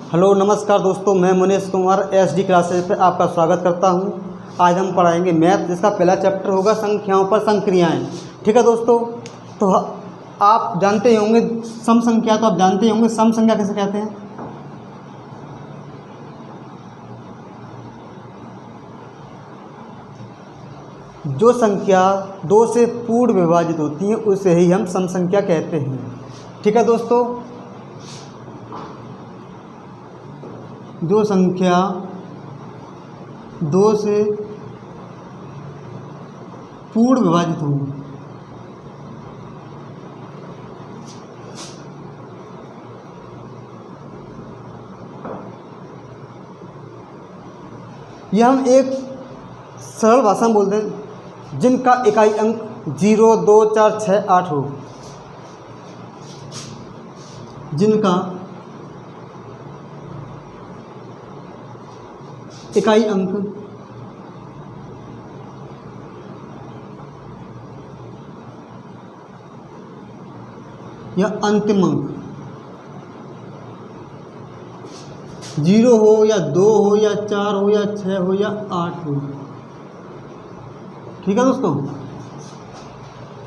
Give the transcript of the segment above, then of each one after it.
Hello नमस्कार दोस्तों, मैं मुनीश कुमार एसडी क्लासेस पे आपका स्वागत करता हूं। आज हम पढ़ाएंगे मैथ, जिसका पहला चैप्टर होगा संख्याओं पर संक्रियाएं। ठीक है दोस्तों, तो आप जानते ही होंगे सम संख्या, तो आप जानते ही होंगे सम संख्या किसे कहते हैं। जो संख्या दो से पूर्ण विभाजित होती है उसे ही हम सम संख्या कहते हैं। ठीक है दोस्तों, जो संख्या दो से पूर्ण विभाजित हो, यह हम एक सरल भाषा में बोलते हैं, जिनका इकाई अंक 0, 2, 4, 6, 8 हो, जिनका इकाई अंक या अंतिम अंक 0 हो या 2 हो या 4 हो या 6 हो या 8 हो। ठीक है दोस्तों,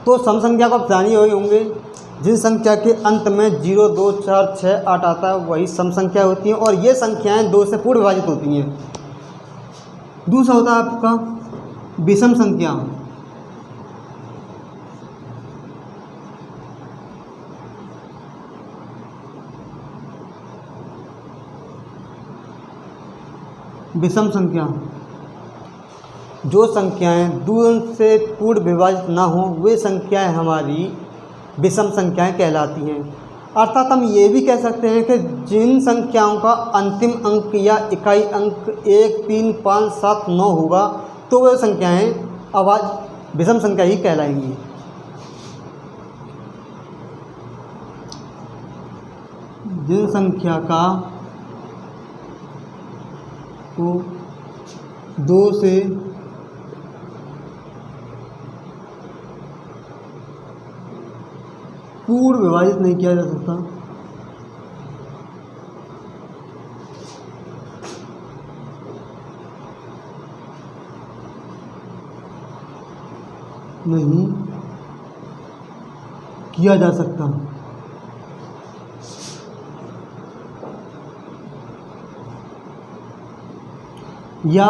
तो सम संख्या को आप जानिए हुए होंगे, जिन संख्या के अंत में 0, 2, 4, 6, 8 आता है वही सम संख्या होती हैं, और ये संख्याएं दो से पूर्ण विभाजित होती हैं। दूसरा होता है आपका विषम संख्या। विषम संख्या, जो संख्याएं दो से पूर्ण विभाजित ना हो वे संख्याएं हमारी विषम संख्याएं कहलाती हैं। अर्थात हम ये भी कह सकते हैं कि जिन संख्याओं का अंतिम अंक या इकाई अंक 1, 3, 5, 7, 9 होगा तो वे संख्याएं विषम संख्या ही कहलाएंगी। जिन संख्या का को 2 से पूर्ण विभाजित नहीं किया जा सकता, नहीं किया जा सकता, या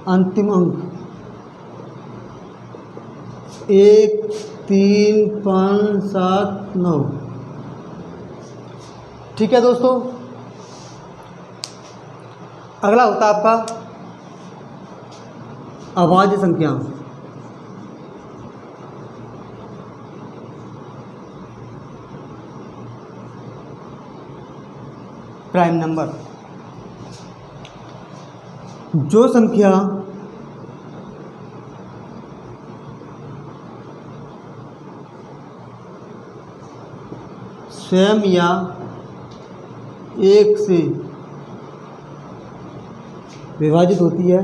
अंतिम अंक 1, 3, 5, 7, 9। ठीक है दोस्तों, अगला होता है आपका अभाज्य संख्या। प्राइम नंबर, जो संख्या स्वयं या एक से विभाजित होती है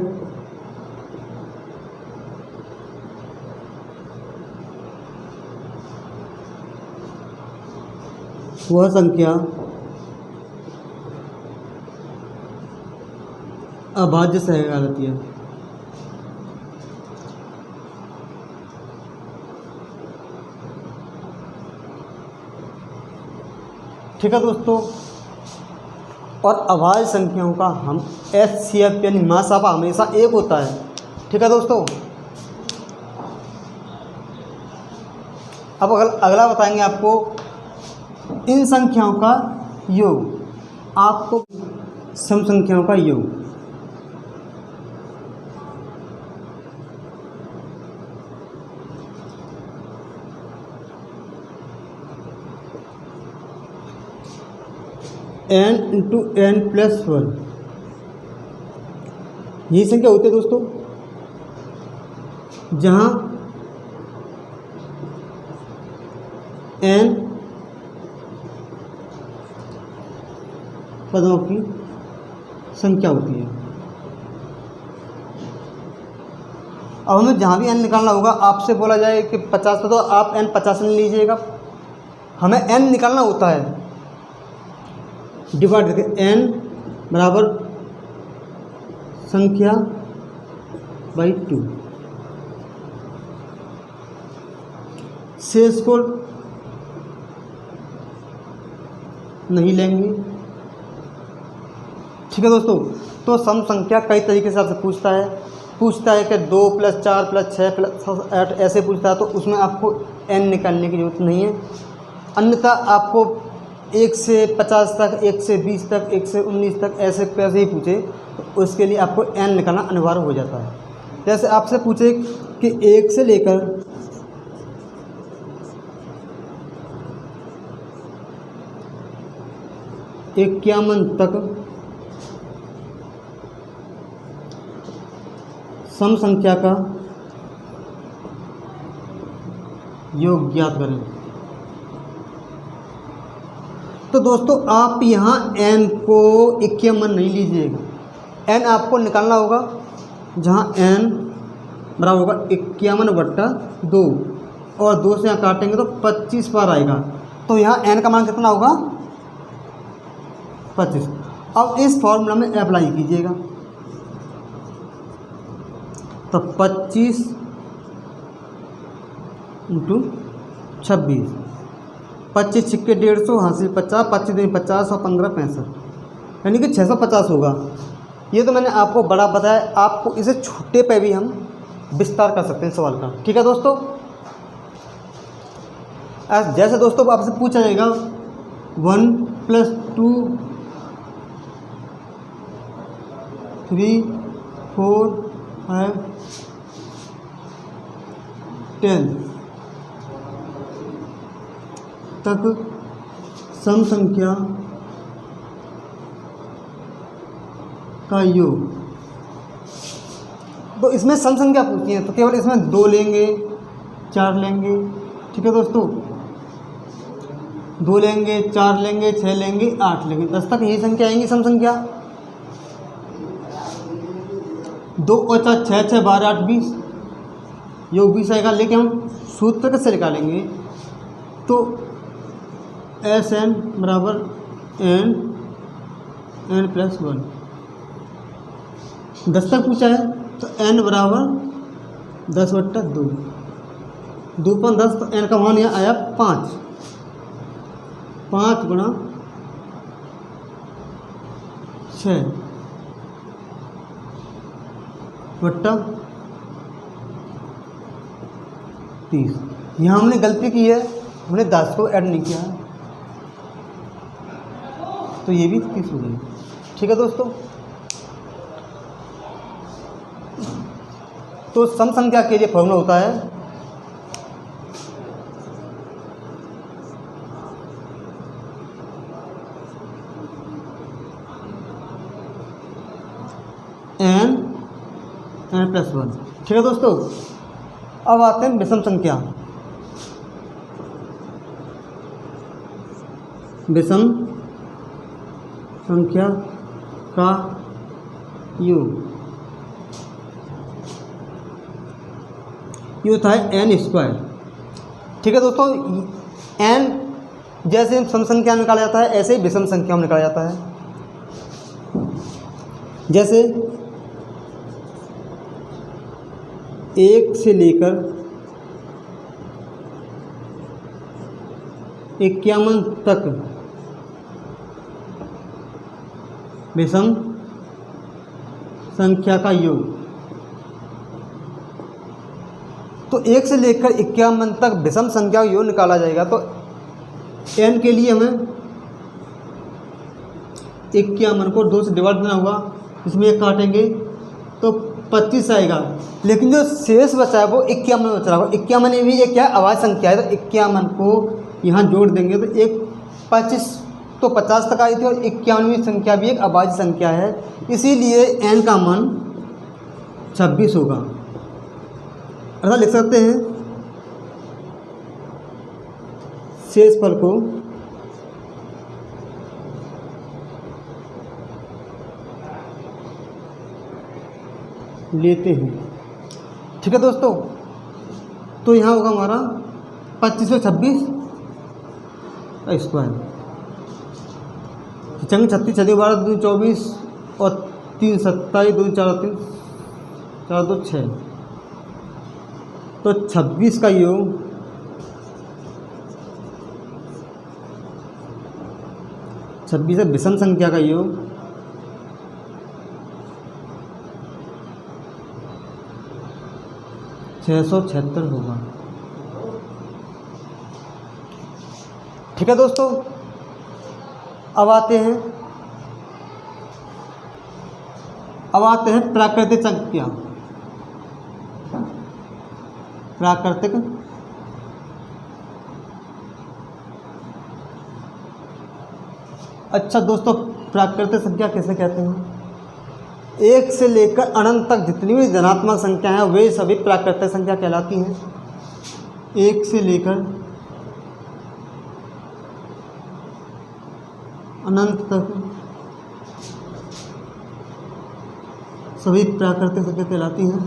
वह संख्या अभाज्य से कहलाती है। ठीक है दोस्तों, और अभाज्य संख्याओं का हम HCF यानी मासापा हमेशा एक होता है। ठीक है दोस्तों, अब अगला बताएंगे आपको इन संख्याओं का योग, आपको सम संख्याओं का योग। n इंटू n प्लस 1, यही संख्या होती है दोस्तों, जहाँ n पदों की संख्या होती है। अब हमें जहाँ भी n निकालना होगा, आपसे बोला जाए कि 50 तो आप n 50 ले लीजिएगा, हमें n निकालना होता है डिवाइड करके n बराबर संख्या बाई 2। शेष को नहीं लेंगे। ठीक है दोस्तों, तो सम संख्या कई तरीके से आपसे पूछता है कि 2 + 4 + 6 + 8 ऐसे पूछता है, तो उसमें आपको n निकालने की ज़रूरत नहीं है। अन्यथा आपको 1 से 50 तक, 1 से 20 तक, 1 से 19 तक ऐसे कैसे ही पूछे तो उसके लिए आपको n निकालना अनिवार्य हो जाता है। जैसे आपसे पूछे कि 1 से लेकर 51 तक सम संख्या का योग ज्ञात करें। तो दोस्तों आप यहाँ n को 51 नहीं लीजिएगा, n आपको निकालना होगा जहाँ n बराबर होगा 51/2 और 2 से यहाँ काटेंगे तो 25 बार आएगा। तो यहाँ n का मान कितना होगा 25। अब इस फॉर्मूला में अप्लाई कीजिएगा, तो 25 × 26, 25 छिक्के 150 हासिल 50, 25 दूनी 50 और 15 65, यानी कि 650 होगा। ये तो मैंने आपको बड़ा बताया, आपको इसे छोटे पे भी हम विस्तार कर सकते हैं सवाल का। ठीक है दोस्तों, जैसे दोस्तों आपसे पूछा जाएगा 1 + 2 3 4 5 10 तक सम संख्या का योग, तो इसमें सम संख्या पूछती है तो केवल इसमें 2 लेंगे, 4 लेंगे। ठीक है दोस्तों, 2 लेंगे, 4 लेंगे, 6 लेंगे, 8 लेंगे, 10 तक यही संख्या आएंगी सम संख्या। 2 और 4 6 6 12 8 20, योग 20 आएगा। लेकिन हम सूत्र कैसे निकालेंगे, तो Sn बराबर n + 1, 10 तक पूछा है तो n बराबर 10/2, 2 × 10, तो n का मान यहाँ आया 5, 5 × 6 / 30। यहाँ हमने गलती की है, हमने 10 को ऐड नहीं किया है, तो ये भी 30 हो गई। ठीक है दोस्तों, तो सम संख्या के लिए फॉर्मूला होता है n + 1। ठीक है दोस्तों, अब आते हैं विषम संख्या। विषम संख्या का योग ये होता है n²। ठीक है दोस्तों, n जैसे सम संख्या निकाला जाता है ऐसे ही विषम संख्या में निकाला जाता है। जैसे 1 से लेकर 51 तक विषम संख्या का योग, तो 1 से लेकर 51 तक विषम संख्या का योग निकाला जाएगा। तो n के लिए हमें 51 को 2 से डिवाइड करना होगा, इसमें 1 काटेंगे तो 25 आएगा। लेकिन जो शेष बचा है वो 51 में बच रहा होगा। 51 में भी एक क्या अभाज्य संख्या है, तो 51 को यहाँ जोड़ देंगे तो 25 तो 50 तक आई थी, और 51वीं संख्या भी एक अभाज्य संख्या है, इसीलिए n का मान 26 होगा। ऐसा लिख सकते हैं, शेषफल को लेते हैं। ठीक है दोस्तों, तो यहाँ होगा हमारा 25 और 26 स्क्वायर। चंग 36 छः 12 2 24 और 3 27 2 4 3 4 2 6, तो 26 का योग 26 है विषम संख्या का योग 676 होगा। ठीक है दोस्तों, अब आते हैं प्राकृतिक संख्या। प्राकृतिक अच्छा दोस्तों, प्राकृतिक संख्या कैसे कहते हैं? 1 से लेकर अनंत तक जितनी भी धनात्मक संख्या हैं वे सभी प्राकृतिक संख्या कहलाती हैं। 1 से लेकर अनंत तक सभी प्राकृतिक संख्या कहलाती हैं।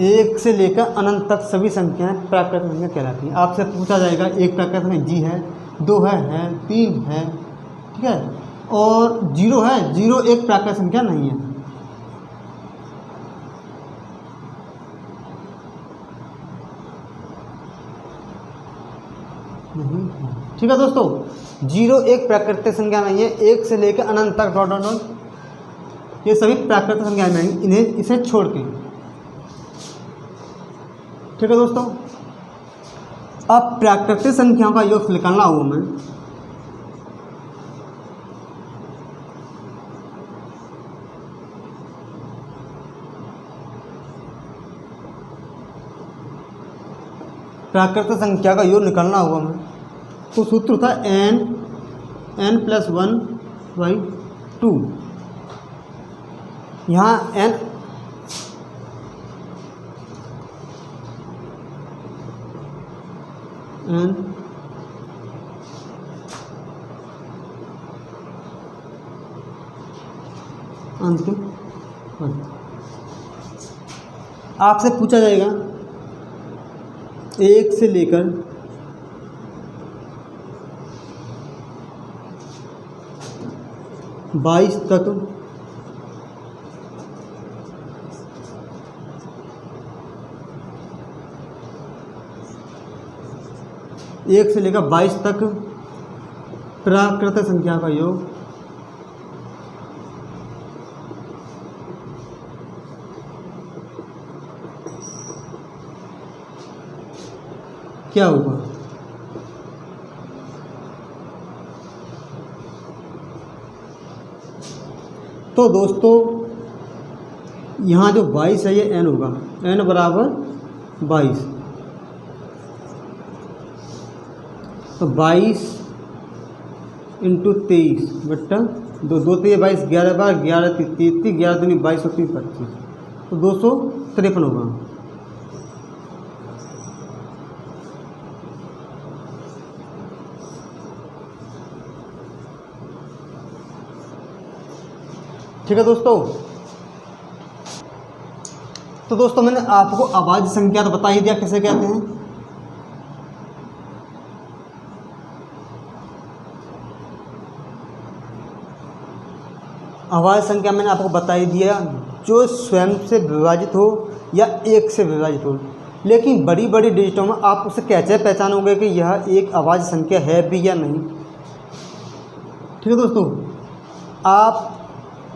एक से लेकर अनंत तक सभी संख्याएं प्राकृतिक संख्या कहलाती हैं। आपसे पूछा जाएगा एक प्राकृतिक संख्या जी है, 2 है 3 है, ठीक है, और 0 है। 0 एक प्राकृतिक संख्या नहीं है। ठीक है दोस्तों, 0 एक प्राकृतिक संख्या नहीं है। 1 से लेकर अनंत तक डॉट डॉट डॉट ये सभी प्राकृतिक संख्या नहीं, इन्हें इसे छोड़ के। ठीक है दोस्तों, अब प्राकृतिक संख्याओं का योग निकालना हो हमें, प्राकृतिक संख्या का योग निकालना होगा हमें, तो सूत्र था n+1/2। यहाँ n अंतिम आपसे पूछा जाएगा 1 से लेकर 22 तक एक से लेकर 22 तक प्राकृतिक संख्या का योग क्या होगा? तो दोस्तों यहाँ जो 22 है ये n होगा, n बराबर 22। तो 22 इंटू 23 बट्टा 2, 2 3 22, 11 बार 11 33, 11 दूनी 22 और 3 25, तो 253 होगा। ठीक है दोस्तों, तो दोस्तों मैंने आपको अभाज्य संख्या तो बता ही दिया किसे कहते हैं। अभाज्य संख्या मैंने आपको बता ही दिया, जो स्वयं से विभाजित हो या 1 से विभाजित हो। लेकिन बड़ी बड़ी डिजिटों में आप उसे कैसे पहचानोगे कि यह एक अभाज्य संख्या है भी या नहीं। ठीक है दोस्तों, आप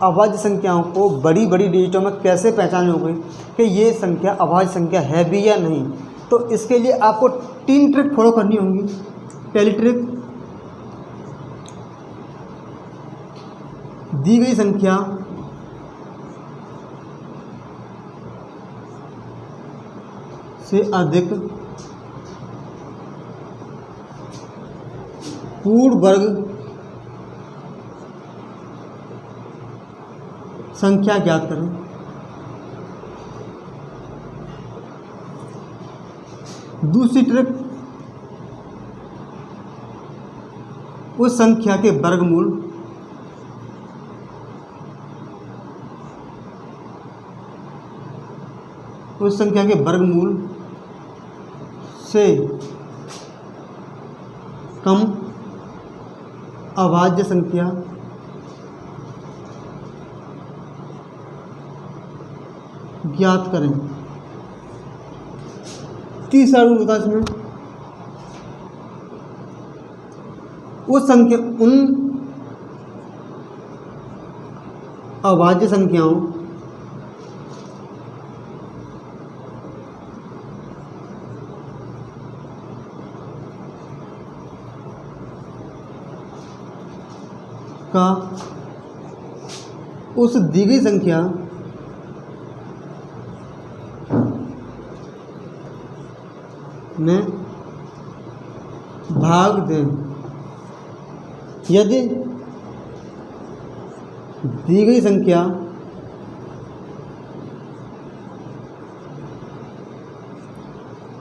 अभाज्य संख्याओं को बड़ी बड़ी डिजिटों में कैसे पहचानोगे कि ये संख्या अभाज्य संख्या है भी या नहीं। तो इसके लिए आपको 3 ट्रिक फॉलो करनी होंगी। पहली ट्रिक, दी गई संख्या से अधिक पूर्ण वर्ग संख्या ज्ञात करें। दूसरी ट्रिक, उस संख्या के वर्गमूल उस संख्या के वर्गमूल से कम अभाज्य संख्या ज्ञात करें। तीसरा रूल होता है इसमें, उन अभाज्य संख्याओं का उस दी गई संख्या में भाग दें यदि दी गई संख्या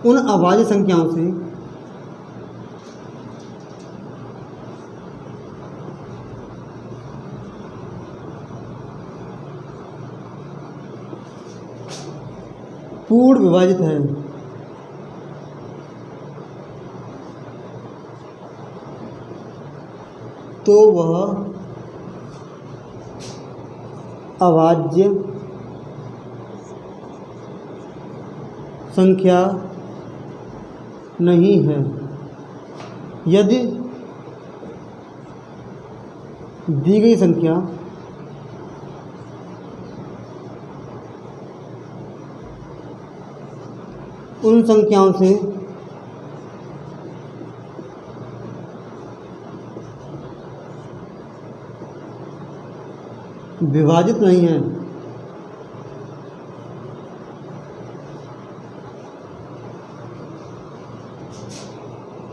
उन अभाज्य संख्याओं से पूर्ण विभाजित है। तो वह अभाज्य संख्या नहीं है। यदि दी गई संख्या उन संख्याओं से विभाजित नहीं है,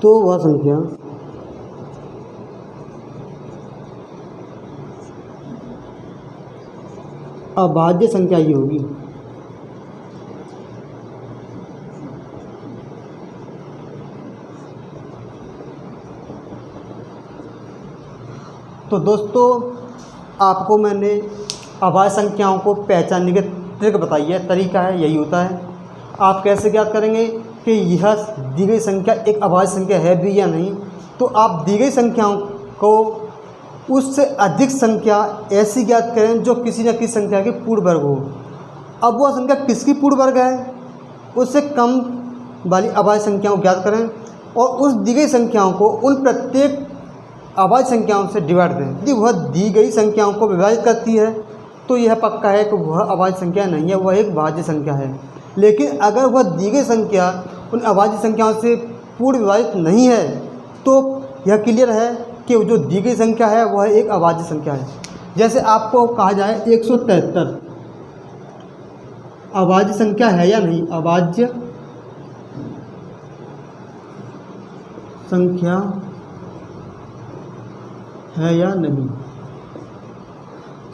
तो वह संख्या अभाज्य संख्या ही होगी। तो दोस्तों, आपको मैंने अभाज्य संख्याओं को पहचानने के ट्रिक बताई है, तरीका है, यही होता है। आप कैसे ज्ञात करेंगे कि यह दी गई संख्या एक अभाज्य संख्या है भी या नहीं? तो आप दी गई संख्याओं को उससे अधिक संख्या ऐसी ज्ञात करें जो किसी न किसी संख्या के पूर्ण वर्ग हो। अब वह संख्या किसकी पूर्ण वर्ग है, उससे कम वाली अभाज्य संख्याओं को ज्ञात करें और उस दी गई संख्याओं को उन प्रत्येक अभाज्य संख्याओं से डिवाइड दें। यदि वह दी गई संख्याओं को विभाजित करती है तो यह पक्का है कि वह अभाज्य संख्या नहीं है, वह एक भाज्य संख्या है। लेकिन अगर वह दी गई संख्या उन अभाज्य संख्याओं से पूर्ण विभाजित नहीं है तो यह क्लियर है कि जो दी गई संख्या है वह एक अभाज्य संख्या है। जैसे आपको कहा जाए 173 अभाज्य संख्या है या नहीं, अभाज्य संख्या है या नहीं।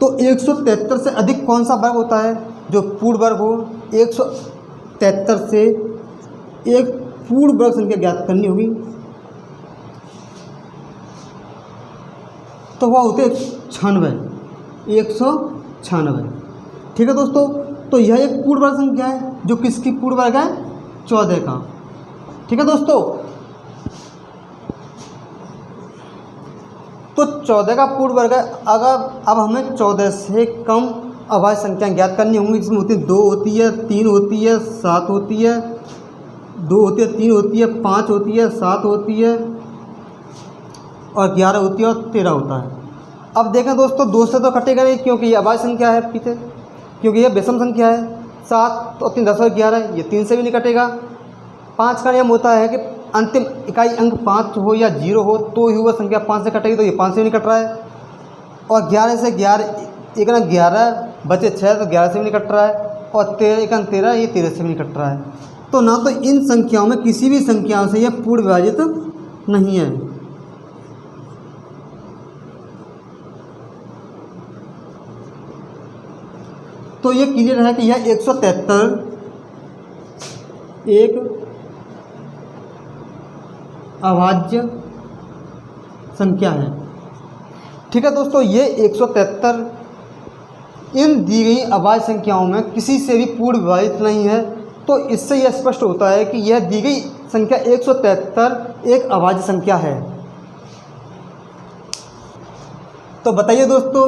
तो 173 से अधिक कौन सा वर्ग होता है जो पूर्ण वर्ग हो? 173 से एक पूर्ण वर्ग संख्या ज्ञात करनी होगी, तो वह होते 196। ठीक है दोस्तों, तो यह एक पूर्ण वर्ग संख्या है जो किसकी पूर्ण वर्ग है? 14 का। ठीक है दोस्तों, तो 14 का पूर्ण वर्ग है। अगर अब हमें 14 से कम अभाज्य संख्या ज्ञात करनी होंगी, जिसमें होती है 2 होती है, 3 होती है, 7 होती है, 2 होती है, 3 होती है, 5 होती है, 7 होती है और 11 होती है और 13 होता है। अब देखें दोस्तों, 2 से तो कटेगा नहीं क्योंकि ये अभाज्य संख्या है पीछे, क्योंकि ये विषम संख्या है। 7 तो 3 10 और 11, ये 3 से भी नहीं कटेगा। 5 का नियम होता है कि अंतिम इकाई अंक 5 हो या 0 हो तो ही वह संख्या 5 से कटेगी, तो ये 5 से भी नहीं कट रहा है। और 11 से 11 एक अंक 11 बचे 6 तो 11 से भी नहीं कट रहा है। और 13 एक अंक 13, ये 13 से भी नहीं कट रहा है। तो ना तो इन संख्याओं में किसी भी संख्याओं से यह पूर्ण विभाजित नहीं है। तो ये क्लियर है कि यह 173 एक अभाज्य संख्या है। ठीक है दोस्तों, ये 173 इन दी गई अभाज्य संख्याओं में किसी से भी पूर्ण विभाजित नहीं है, तो इससे यह स्पष्ट होता है कि यह दी गई संख्या 173 एक अभाज्य संख्या है। तो बताइए दोस्तों,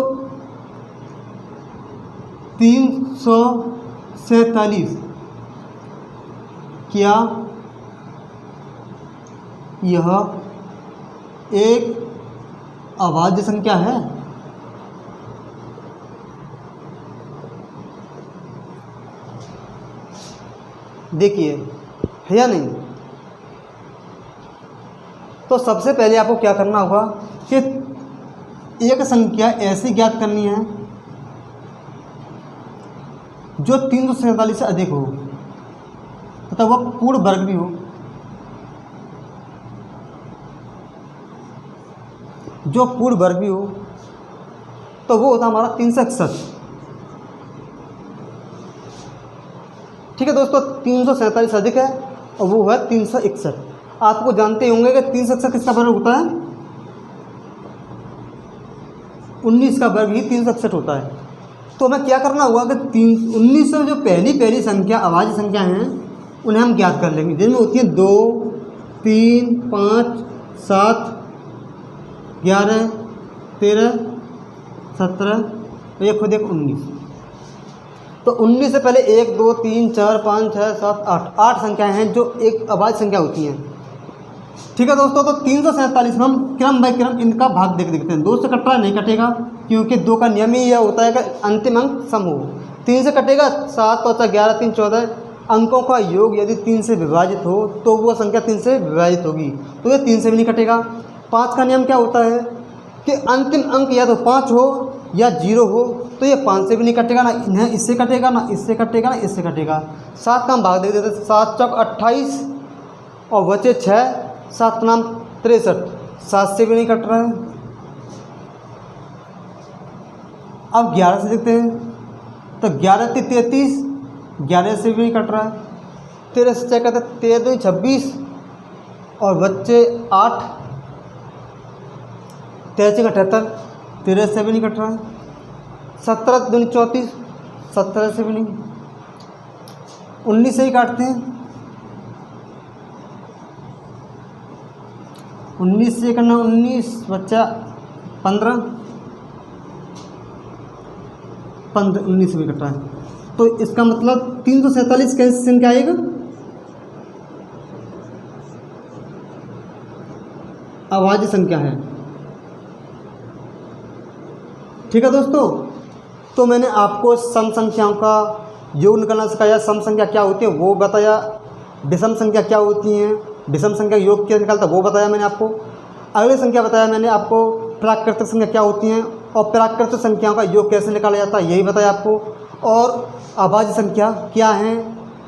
347 क्या यह एक अभाज्य संख्या है? देखिए, है या नहीं? तो सबसे पहले आपको क्या करना होगा कि एक संख्या ऐसी ज्ञात करनी है जो 347 से अधिक हो तथा वह पूर्ण वर्ग भी हो। जो पूर्ण वर्ग भी हो तो वो होता हमारा 361। ठीक है दोस्तों, 347 अधिक है और वो है 361। आपको जानते होंगे कि 361 किसका वर्ग होता है? 19 का वर्ग ही 361 होता है। तो हमें क्या करना होगा कि 19 से जो पहली संख्या अभाज्य संख्या हैं उन्हें हम ज्ञात कर लेंगे, जिनमें होती है 2, 3, 5, 7, 11, 13, 17, एक खुद एक 19। तो 19 से पहले 1, 2, 3, 4, 5, 6, 7, 8 संख्याएं हैं जो एक अभाज्य संख्या होती हैं। ठीक है दोस्तों, तो 347 में हम क्रम बाय क्रम इनका भाग देखते हैं। 2 से कट रहा नहीं कटेगा, क्योंकि 2 का नियम ही यह होता है कि अंतिम अंक सम हो। 3 से कटेगा, 7, 5, 11, 3, 14 अंकों का योग यदि 3 से विभाजित हो तो वह संख्या 3 से विभाजित होगी, तो ये 3 से भी नहीं कटेगा। 5 का नियम क्या होता है कि अंतिम अंक या तो 5 हो या 0 हो, तो ये 5 से भी नहीं कटेगा, ना इन्हें इससे कटेगा, ना इससे कटेगा, ना इससे कटेगा। 7 का हम भाग दे देते, 7 चौक 28 और बचे 6, 7 नाम 63, 7 से भी नहीं कट रहा है। अब 11 से देखते हैं, तो 11 से 33, 11 से भी नहीं कट रहा है। 13 से चेक करते, 13 2 26 और बच्चे 8, 13 से 78, 13 से भी नहीं कट रहा है। 17 2 34, 17 से भी नहीं। 19 से ही काटते हैं, 19 से करना 19 बच्चा 15, 19 से भी कट रहा है। तो इसका मतलब 347 कैसी संख्या आएगा? अभाज्य संख्या है। ठीक है दोस्तों, तो मैंने आपको सम संख्याओं का योग निकालना सिखाया। सम संख्या क्या होती है वो बताया, विषम संख्या क्या होती हैं, विषम संख्या योग क्या निकालता वो बताया मैंने आपको। अगली संख्या बताया मैंने आपको प्राकृतिक संख्या क्या होती हैं और प्राकृतिक संख्याओं का योग कैसे निकाला जाता है यही बताया आपको। और अभाज्य संख्या क्या है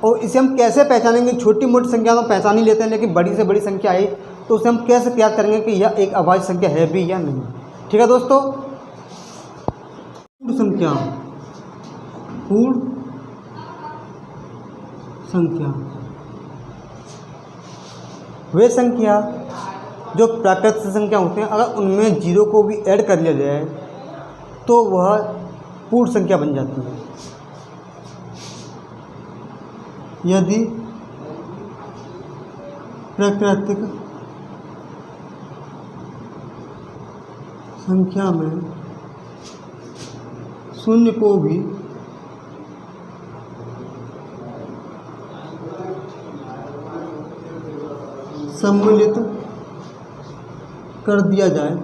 और इसे हम कैसे पहचानेंगे। छोटी मोटी संख्या तो पहचान ही लेते हैं, लेकिन बड़ी से बड़ी संख्या आई तो उसे हम कैसे ज्ञात करेंगे कि यह एक अभाज्य संख्या है भी या नहीं। ठीक है दोस्तों, पूर्ण संख्या, पूर्ण संख्या वे संख्या जो प्राकृतिक संख्या होते हैं, अगर उनमें 0 को भी ऐड कर लिया जाए तो वह पूर्ण संख्या बन जाती है। यदि प्राकृतिक संख्या में 0 को भी सम्मिलित कर दिया जाए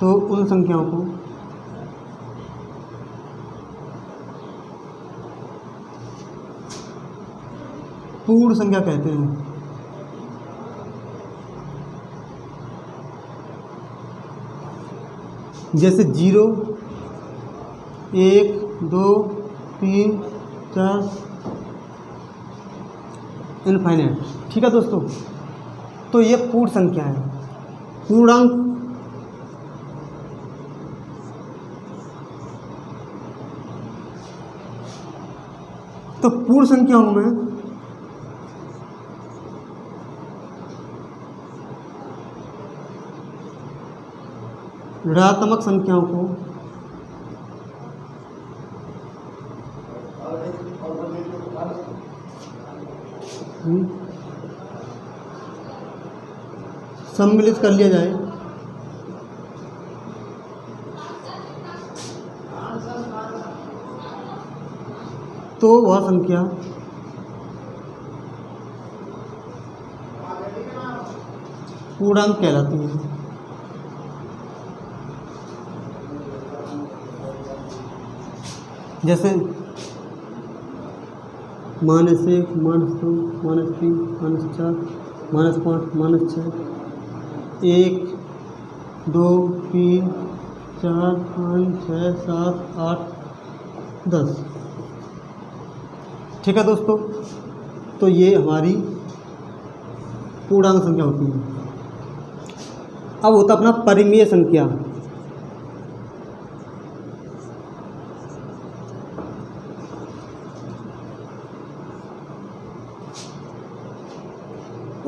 तो उन संख्याओं को पूर्ण संख्या कहते हैं। जैसे 0, 1, 2, 3, 4 इनफाइनाइट। ठीक है दोस्तों, तो ये पूर्ण संख्या है, पूर्णांक। तो पूर्ण संख्याओं में ऋणात्मक संख्याओं को भी सम्मिलित कर लिया जाए तो वह संख्या पूर्णांक कहलाती है। जैसे -1, -2, -3, -4, -5, -6, 1, 2, 3, 4, 5, 6, 7, 8, 10। ठीक है दोस्तों, तो ये हमारी पूर्णांक संख्या होती है। अब होता अपना परिमेय संख्या।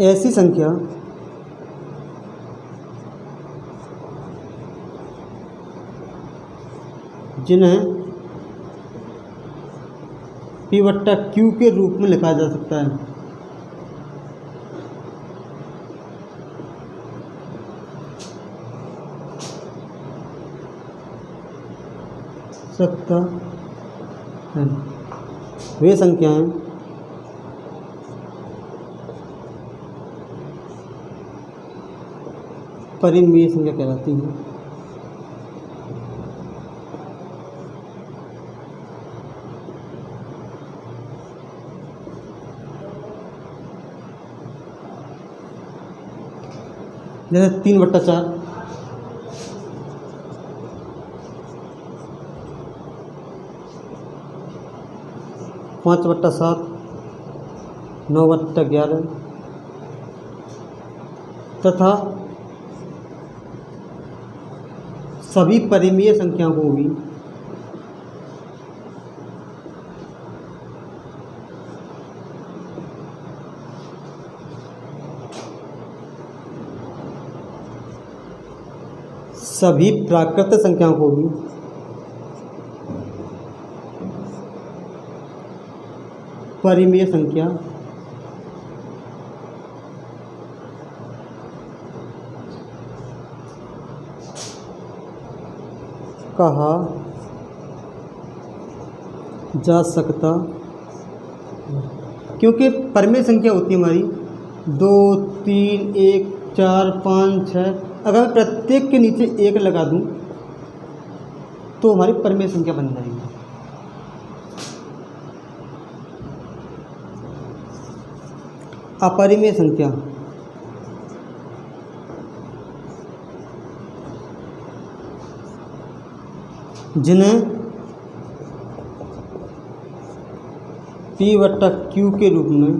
ऐसी संख्या जिन्हें P/Q के रूप में लिखा जा सकता है। सकता है वे संख्याएं परिमेय संख्या कहलाती हैं। जैसे 3/4, 5/7, 9/11 तथा सभी परिमेय संख्याओं को भी सभी प्राकृत संख्याओं को भी परिमेय संख्या कहा जा सकता, क्योंकि परिमेय संख्या होती है हमारी 2, 3, 1, 4, 5, 6। अगर मैं प्रत्येक के नीचे 1 लगा दूं तो हमारी परिमेय संख्या बन जाएगी। अपरिमेय संख्या जिन्हें P/Q के रूप में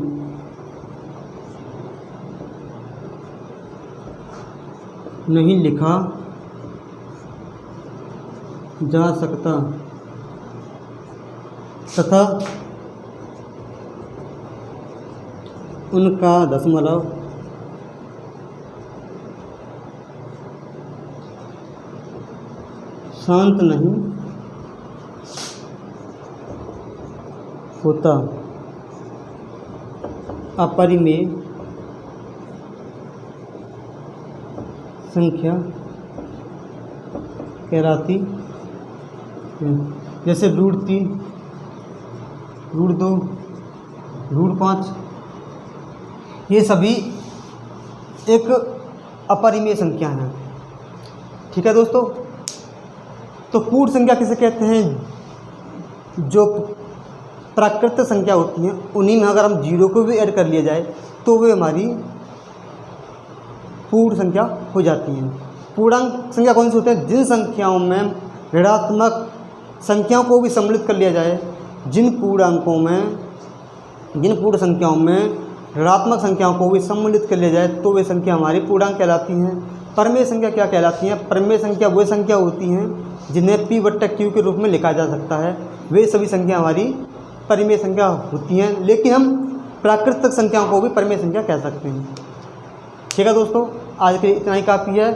नहीं लिखा जा सकता तथा उनका दशमलव शांत नहीं होता, अपरिमेय संख्या कहलाती है। जैसे √3, √2, √5 ये सभी एक अपरिमेय संख्या हैं। ठीक है दोस्तों, तो पूर्ण संख्या किसे कहते हैं? जो प्राकृत संख्या होती हैं उन्हीं में अगर हम 0 को भी ऐड कर लिया जाए तो वे हमारी पूर्ण संख्या हो जाती हैं। पूर्णांक संख्या कौन सी होती है? जिन संख्याओं में ऋणात्मक संख्याओं को भी सम्मिलित कर लिया जाए, जिन पूर्ण संख्याओं में ऋणात्मक संख्याओं को भी सम्मिलित कर लिया जाए तो वे संख्या हमारी पूर्णांक कहलाती हैं। परिमेय संख्या क्या कहलाती हैं? परिमेय संख्या वो संख्या होती हैं जिन्हें P/Q के रूप में लिखा जा सकता है, वे सभी संख्या हमारी परिमेय संख्या होती हैं। लेकिन हम प्राकृतिक संख्याओं को भी परिमेय संख्या कह सकते हैं। ठीक है दोस्तों, आज के लिए इतना ही काफ़ी है।